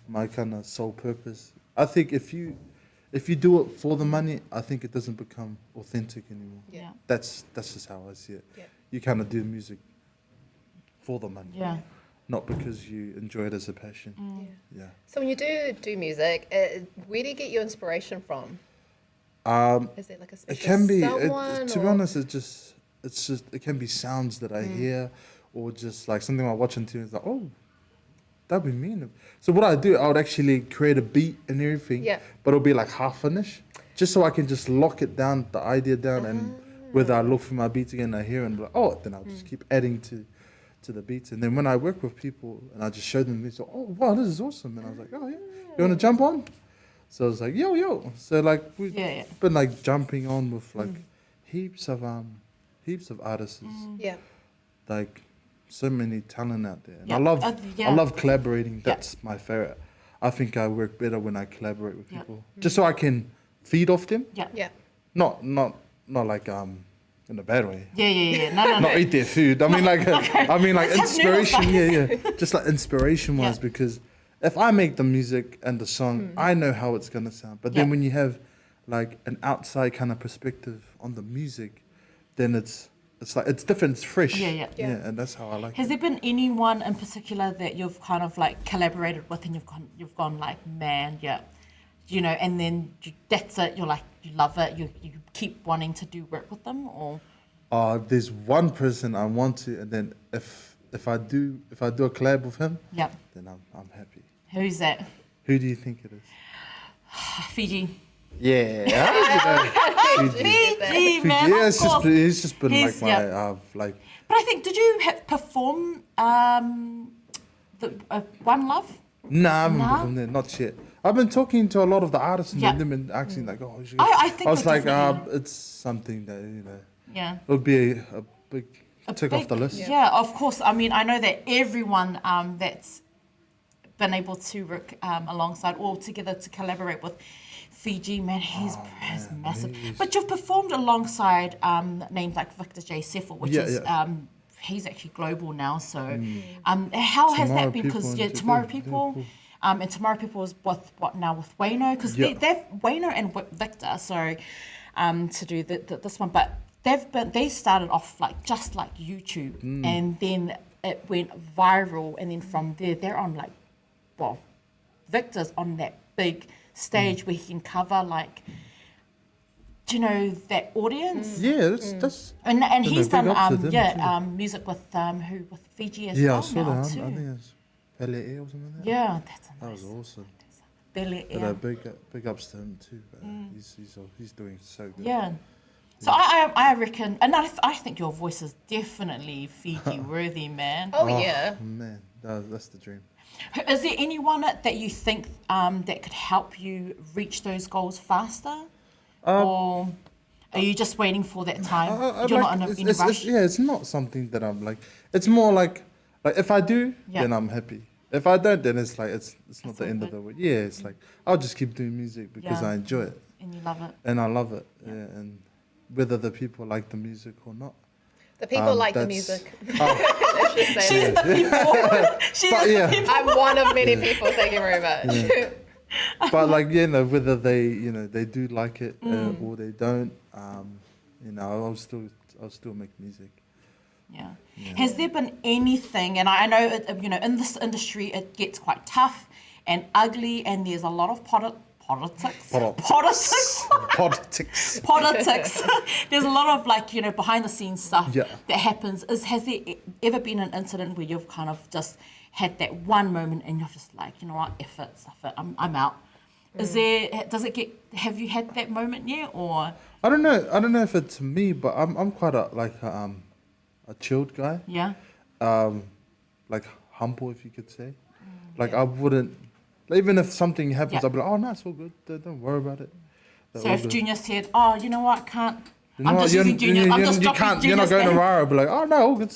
[SPEAKER 6] my kind of sole purpose. I think if you do it for the money, I think it doesn't become authentic anymore.
[SPEAKER 4] Yeah.
[SPEAKER 6] That's just how I see it.
[SPEAKER 5] Yeah.
[SPEAKER 6] You kind of do music for the money,
[SPEAKER 4] Yeah.
[SPEAKER 6] not because you enjoy it as a passion. Yeah.
[SPEAKER 5] So when you do music, where do you get your inspiration from? Is it like a special
[SPEAKER 6] It can be.
[SPEAKER 5] someone?
[SPEAKER 6] To be honest, it's just it can be sounds that I hear, or just like something I watch on TV. It's like, oh, that'd be me. So what I do, I would actually create a beat and everything.
[SPEAKER 5] Yeah.
[SPEAKER 6] But it'll be like half finished, just so I can just lock it down, the idea down, and whether I look for my beats again, I hear and be like, oh, then I'll just keep adding to the beats. And then when I work with people and I just show them this, oh wow, this is awesome. And I was like, oh yeah, you want to jump on? So it's like, yo. So like we've been like jumping on with like heaps of artists.
[SPEAKER 5] Yeah.
[SPEAKER 6] Like so many talent out there. And
[SPEAKER 4] Yeah.
[SPEAKER 6] I love collaborating. That's my favorite. I think I work better when I collaborate with people. Just so I can feed off them.
[SPEAKER 4] Yeah.
[SPEAKER 5] Yeah.
[SPEAKER 6] Not like in a bad way.
[SPEAKER 4] Yeah. No.
[SPEAKER 6] Not eat their food. I mean like
[SPEAKER 4] Let's have noodles,
[SPEAKER 6] inspiration. Just like inspiration wise, because if I make the music and the song, I know how it's gonna sound. But then when you have like an outside kind of perspective on the music, then it's like it's different, it's fresh.
[SPEAKER 4] Yeah.
[SPEAKER 6] And that's how I like
[SPEAKER 4] Has
[SPEAKER 6] it.
[SPEAKER 4] there been anyone in particular that you've kind of like collaborated with and you've gone like, man, you know, and then that's it, you're like, you love it, you keep wanting to do work with them, or?
[SPEAKER 6] There's one person I want to, and then if I do a collab with him, then I'm happy.
[SPEAKER 4] Who's that?
[SPEAKER 6] Who do you think it is?
[SPEAKER 4] Fiji.
[SPEAKER 6] Yeah.
[SPEAKER 4] Fiji, man,
[SPEAKER 6] Yeah,
[SPEAKER 4] of course.
[SPEAKER 6] it's just been
[SPEAKER 4] He's-
[SPEAKER 6] like my like.
[SPEAKER 4] But I think, did you perform the One Love?
[SPEAKER 6] Nah, I haven't
[SPEAKER 4] Nah?
[SPEAKER 6] performed there, not yet. I've been talking to a lot of the artists and
[SPEAKER 4] Yeah.
[SPEAKER 6] they've been asking like, oh, you should
[SPEAKER 4] I think
[SPEAKER 6] I was
[SPEAKER 4] we're
[SPEAKER 6] like,
[SPEAKER 4] definitely-
[SPEAKER 6] it's something that
[SPEAKER 4] Yeah.
[SPEAKER 6] it would be a big tick off the list.
[SPEAKER 4] Yeah, of course. I mean, I know that everyone that's been able to work alongside or together to collaborate with Fiji, man, he's massive. But you've performed alongside names like Victor J. Seffel, which is he's actually global now. So how has that been? Because Tomorrow People. And Tomorrow People is with Wayno, because they've Wayno and Victor, so to do this one, but they started off like just like YouTube, and then it went viral, and then from there they're on like, well, Victor's on that big stage where he can cover like, do you know that audience?
[SPEAKER 6] Yeah, that's
[SPEAKER 4] And he's
[SPEAKER 6] big
[SPEAKER 4] done
[SPEAKER 6] ups to them
[SPEAKER 4] music with with Fiji as
[SPEAKER 6] yeah,
[SPEAKER 4] well
[SPEAKER 6] I saw
[SPEAKER 4] now
[SPEAKER 6] that.
[SPEAKER 4] too.
[SPEAKER 6] I think it's Pea or something like that.
[SPEAKER 4] Yeah, that's
[SPEAKER 6] That was
[SPEAKER 4] amazing.
[SPEAKER 6] awesome.
[SPEAKER 4] Billy,
[SPEAKER 6] But big ups to him too. He's doing so good.
[SPEAKER 4] Yeah. So I reckon, and I think your voice is definitely Fiji worthy, man.
[SPEAKER 5] Oh, yeah.
[SPEAKER 6] Man, that's the dream.
[SPEAKER 4] Is there anyone that you think that could help you reach those goals faster, or are you just waiting for that time? You're not in any rush.
[SPEAKER 6] It's not something that I'm like. It's more like if I do, then I'm happy. If I don't, then it's like it's not the
[SPEAKER 4] all
[SPEAKER 6] end of
[SPEAKER 4] good.
[SPEAKER 6] the world. Yeah, it's like I'll just keep doing music because
[SPEAKER 4] Yeah.
[SPEAKER 6] I enjoy it
[SPEAKER 4] And you love it.
[SPEAKER 6] and I love it. Yeah, and whether the people like the music or not.
[SPEAKER 5] The people like the
[SPEAKER 6] that's-
[SPEAKER 5] music.
[SPEAKER 6] Oh,
[SPEAKER 5] Let's just say
[SPEAKER 4] She's
[SPEAKER 5] that.
[SPEAKER 4] the people. She
[SPEAKER 6] But
[SPEAKER 4] is
[SPEAKER 6] yeah.
[SPEAKER 4] the people.
[SPEAKER 5] I'm one of many people. Thank you very much.
[SPEAKER 6] but like whether they do like it or they don't, I'll still make music.
[SPEAKER 4] Yeah. Has there been anything, and I know, in this industry it gets quite tough and ugly, and there's a lot of politics. Politics. There's a lot of behind the scenes stuff that happens. Has there ever been an incident where you've kind of just had that one moment and you're just like, you know what, F it, stuff it, I'm out? Have you had that moment yet, or?
[SPEAKER 6] I don't know if it's me, but I'm quite a chilled guy.
[SPEAKER 4] Yeah.
[SPEAKER 6] Like humble, if you could say. Like I wouldn't, even if something happens, I'll be like, oh no, it's all good. Don't worry about it.
[SPEAKER 4] So if Junior said, oh, you know what, can't,
[SPEAKER 6] You know
[SPEAKER 4] I'm
[SPEAKER 6] what,
[SPEAKER 4] just using Junior, I'm just dropping
[SPEAKER 6] you're not
[SPEAKER 4] Junior's
[SPEAKER 6] going to
[SPEAKER 4] name.
[SPEAKER 6] Rara, I'll be like, oh no, all good.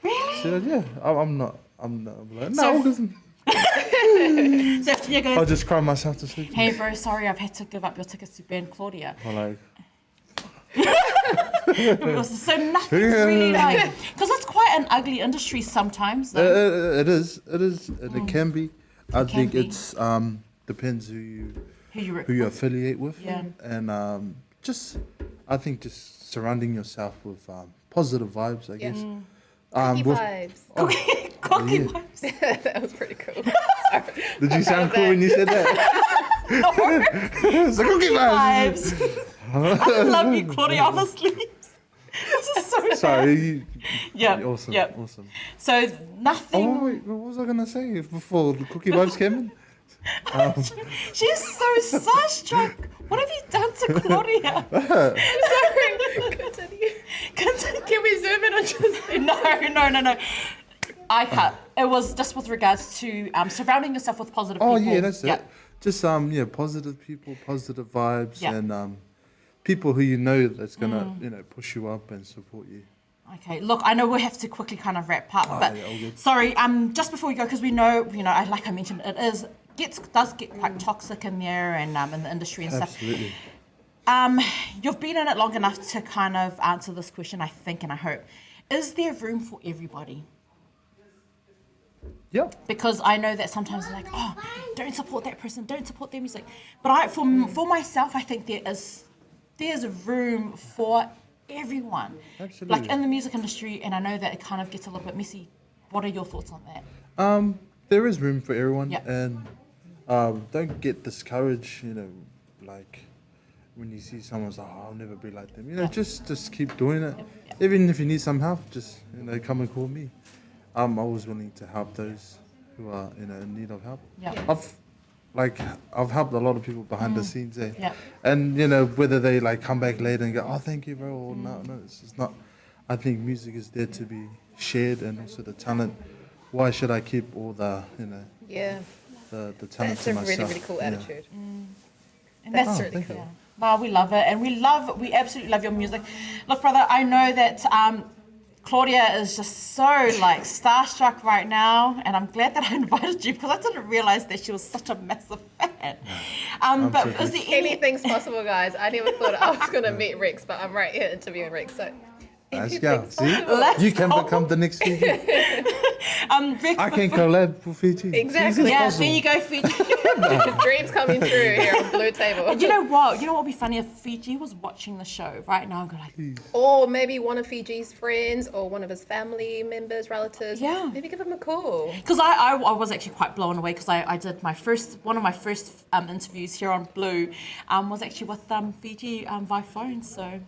[SPEAKER 4] Really?
[SPEAKER 6] So, yeah, I'm not. I'm like, no,
[SPEAKER 4] So-
[SPEAKER 6] all good.
[SPEAKER 4] So if Junior
[SPEAKER 6] I'll
[SPEAKER 4] goes,
[SPEAKER 6] just cry myself to sleep.
[SPEAKER 4] hey bro, sorry, I've had to give up your tickets to Pea and Claudia.
[SPEAKER 6] Or like,
[SPEAKER 4] So nothing's really like, because it's quite an ugly industry sometimes. Though.
[SPEAKER 6] it is, and it can be. I think
[SPEAKER 4] be.
[SPEAKER 6] it's depends who you
[SPEAKER 4] Who you
[SPEAKER 6] affiliate with,
[SPEAKER 4] Yeah.
[SPEAKER 6] and I think just surrounding yourself with positive vibes, I guess.
[SPEAKER 5] Cookie
[SPEAKER 6] with-
[SPEAKER 5] vibes.
[SPEAKER 4] Cocky
[SPEAKER 6] yeah.
[SPEAKER 4] vibes.
[SPEAKER 5] That was pretty cool. Sorry.
[SPEAKER 6] Did you sound cool when you said that? It's the cookie vibes.
[SPEAKER 4] Vibes. I love you, Claudia, honestly. This is so bad.
[SPEAKER 6] Sorry.
[SPEAKER 4] Yeah.
[SPEAKER 6] Awesome.
[SPEAKER 4] Yeah.
[SPEAKER 6] Awesome.
[SPEAKER 4] So nothing.
[SPEAKER 6] Oh wait, what was I gonna say before the cookie vibes came in?
[SPEAKER 4] She's so starstruck. What have you done to Claudia?
[SPEAKER 5] Sorry. Continue.
[SPEAKER 4] Can we zoom in on just No. I can't. It was just with regards to surrounding yourself with positive people.
[SPEAKER 6] Oh yeah, that's
[SPEAKER 4] Yeah.
[SPEAKER 6] it. Just positive people, positive vibes,
[SPEAKER 4] Yeah.
[SPEAKER 6] and people who you know that's gonna push you up and support you.
[SPEAKER 4] Okay, look, I know we have to quickly kind of wrap up, but
[SPEAKER 6] yeah, all good.
[SPEAKER 4] sorry, just before we go, because we know, like I mentioned, it does get quite toxic in there and in the industry and
[SPEAKER 6] Absolutely.
[SPEAKER 4] stuff. You've been in it long enough to kind of answer this question, I think, and I hope. Is there room for everybody?
[SPEAKER 6] Yeah.
[SPEAKER 4] Because I know that sometimes it's like, oh, don't support that person, don't support their music. But for myself, I think there's a room for everyone.
[SPEAKER 6] Absolutely.
[SPEAKER 4] Like in the music industry, and I know that it kind of gets a little bit messy. What are your thoughts on that?
[SPEAKER 6] There is room for everyone,
[SPEAKER 4] Yeah.
[SPEAKER 6] and don't get discouraged. Like when you see someone's like, oh, I'll never be like them. Just keep doing it. Even if you need some help, just come and call me. I'm always willing to help those who are in need of help.
[SPEAKER 4] Yeah.
[SPEAKER 6] I've helped a lot of people behind the scenes,
[SPEAKER 4] Yeah.
[SPEAKER 6] And whether they like come back later and go, oh, thank you, bro, or no, it's just not. I think music is there to be shared, and also the talent. Why should I keep all the
[SPEAKER 5] Yeah.
[SPEAKER 6] the talent
[SPEAKER 5] That's
[SPEAKER 6] to
[SPEAKER 5] a
[SPEAKER 6] myself?
[SPEAKER 5] really, really cool
[SPEAKER 6] Yeah.
[SPEAKER 5] attitude.
[SPEAKER 4] And that's
[SPEAKER 5] really
[SPEAKER 6] thank
[SPEAKER 5] cool.
[SPEAKER 6] you.
[SPEAKER 4] No, we love it, and we absolutely love your music. Look, brother, I know that Claudia is just so like starstruck right now, and I'm glad that I invited you because I didn't realize that she was such a massive fan. But is there
[SPEAKER 5] Anything's possible, guys. I never thought I was going to meet Rex, but I'm right here interviewing Rex. So
[SPEAKER 6] Let's go.
[SPEAKER 5] anything's
[SPEAKER 6] See,
[SPEAKER 5] possible.
[SPEAKER 4] Let's
[SPEAKER 6] you can
[SPEAKER 4] go.
[SPEAKER 6] become the next Fiji.
[SPEAKER 4] Rex,
[SPEAKER 6] I can collab with Fiji.
[SPEAKER 5] Exactly.
[SPEAKER 4] yeah,
[SPEAKER 6] possible.
[SPEAKER 4] there you go, Fiji.
[SPEAKER 5] Dreams coming true here on BluTable.
[SPEAKER 4] You know what? You know what would be funny if Fiji was watching the show right now and go like,
[SPEAKER 5] Or maybe one of Fiji's friends or one of his family members, relatives.
[SPEAKER 4] Yeah.
[SPEAKER 5] Maybe give him a call.
[SPEAKER 4] because I was actually quite blown away because I did one of my first interviews here on Blue was actually with Fiji via phone. So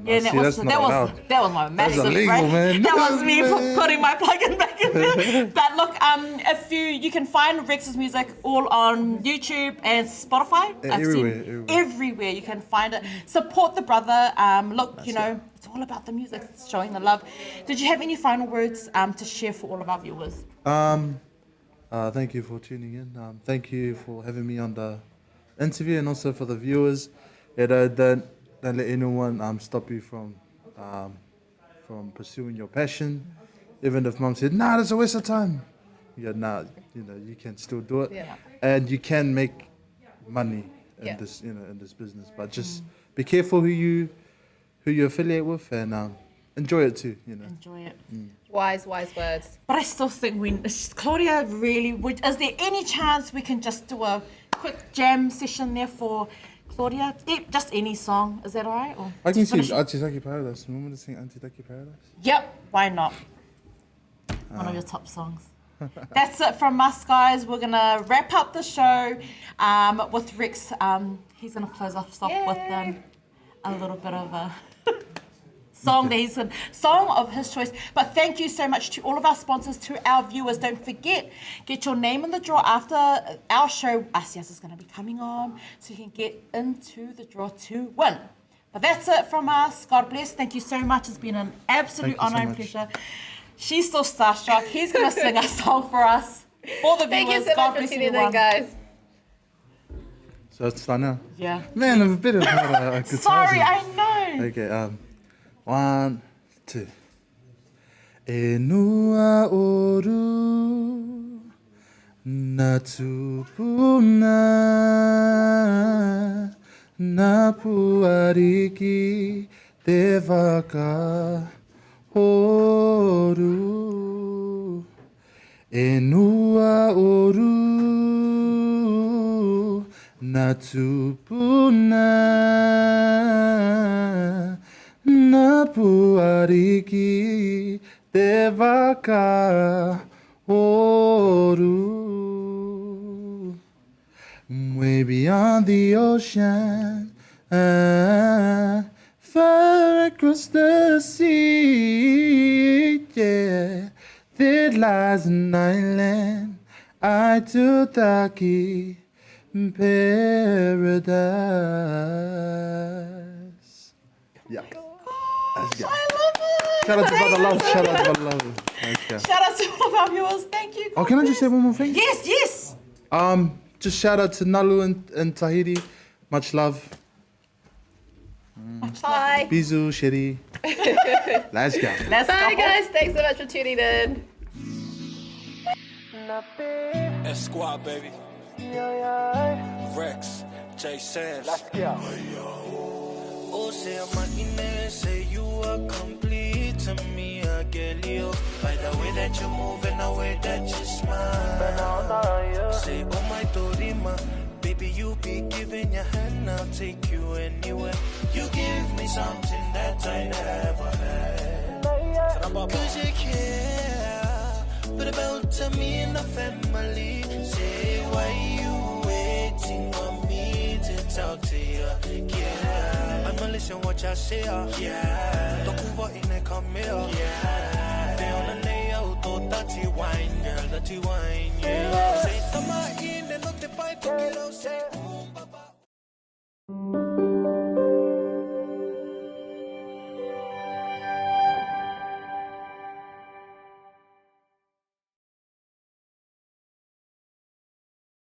[SPEAKER 4] yeah,
[SPEAKER 6] see, that's not allowed.
[SPEAKER 4] that was my massive
[SPEAKER 6] illegal,
[SPEAKER 4] break.
[SPEAKER 6] man.
[SPEAKER 4] That was me
[SPEAKER 6] Man.
[SPEAKER 4] putting my plug-in back in there. But look, if you can find Rex's music all on YouTube and Spotify. I've seen everywhere you can find it. Support the brother. Look, it's all about the music. It's showing the love. Did you have any final words to share for all of our viewers?
[SPEAKER 6] Thank you for tuning in. Thank you for having me on the interview, and also for the viewers. Don't let anyone stop you from pursuing your passion. Even if mom said, "Nah, that's a waste of time," you can still do it,
[SPEAKER 5] Yeah.
[SPEAKER 6] and you can make money in
[SPEAKER 5] Yeah.
[SPEAKER 6] this business. But just be careful who you affiliate with, and enjoy it too, you know.
[SPEAKER 4] Enjoy it.
[SPEAKER 5] Wise words.
[SPEAKER 4] But I still think Claudia really would. Is there any chance we can just do a quick jam session there for Claudia? Just any song. Is that all right? Or
[SPEAKER 6] I can
[SPEAKER 4] just
[SPEAKER 6] sing
[SPEAKER 4] finish it?
[SPEAKER 6] Atirai Paradise. Remember to sing Atirai Paradise?
[SPEAKER 4] Yep, why not? One of your top songs. That's it from us, guys. We're going to wrap up the show with Rex. He's going to close us off with a little bit of a song song of his choice. But thank you so much to all of our sponsors, to our viewers. Don't forget, get your name in the draw after our show. Asias is going to be coming on, so you can get into the draw to win. But that's it from us. God bless. Thank you so much. It's been an absolute
[SPEAKER 6] Thank you so
[SPEAKER 4] honor and
[SPEAKER 6] much.
[SPEAKER 4] pleasure. She's still starstruck. He's going to sing a song for us. For the
[SPEAKER 5] Thank
[SPEAKER 4] viewers,
[SPEAKER 5] you so
[SPEAKER 4] God
[SPEAKER 5] much for
[SPEAKER 4] bless
[SPEAKER 5] tuning
[SPEAKER 4] everyone.
[SPEAKER 5] in, guys.
[SPEAKER 6] So it's done now.
[SPEAKER 4] Yeah.
[SPEAKER 6] Man, I'm a bit of a guitar.
[SPEAKER 4] Sorry, I know.
[SPEAKER 6] Okay, 1, 2. E nua oru na tupuna na puariki te waka oru. E nua oru na tupuna na puariki te waka oru. Way beyond the ocean, far across the sea, yeah, there lies an island, Aitutaki paradise. Yeah. Let's go.
[SPEAKER 4] I love it.
[SPEAKER 6] Shout out to Brother Love. Shout out to Brother Love. Okay.
[SPEAKER 4] Shout out to all of our viewers. Thank you.
[SPEAKER 6] Oh, can I just say one more thing?
[SPEAKER 4] Yes.
[SPEAKER 6] Just shout out to Nalu and Tahiti. Much love.
[SPEAKER 5] Bye.
[SPEAKER 6] Bisous, Sherry. Let's go.
[SPEAKER 4] Let's
[SPEAKER 5] Bye,
[SPEAKER 4] go.
[SPEAKER 5] guys. Thanks so much for tuning in.
[SPEAKER 7] Squad, baby. Rex, J Sands. Let's go. Oh, say my Inez, say you are complete to me, I get you. By the way that you move and the way that you smile. Say, oh my Dorima, baby, you be giving your hand, I'll take you anywhere. You give me something that I never had. Cause you care, but about to me and the family. Say, why you waiting on me to talk to you? Yeah, I'ma listen what y'all say, yeah. Don't move out in the come here, yeah. They on the layout, oh, dirty wine, girl, dirty wine, yeah. Say, tama in, no te pai, to quiero, say,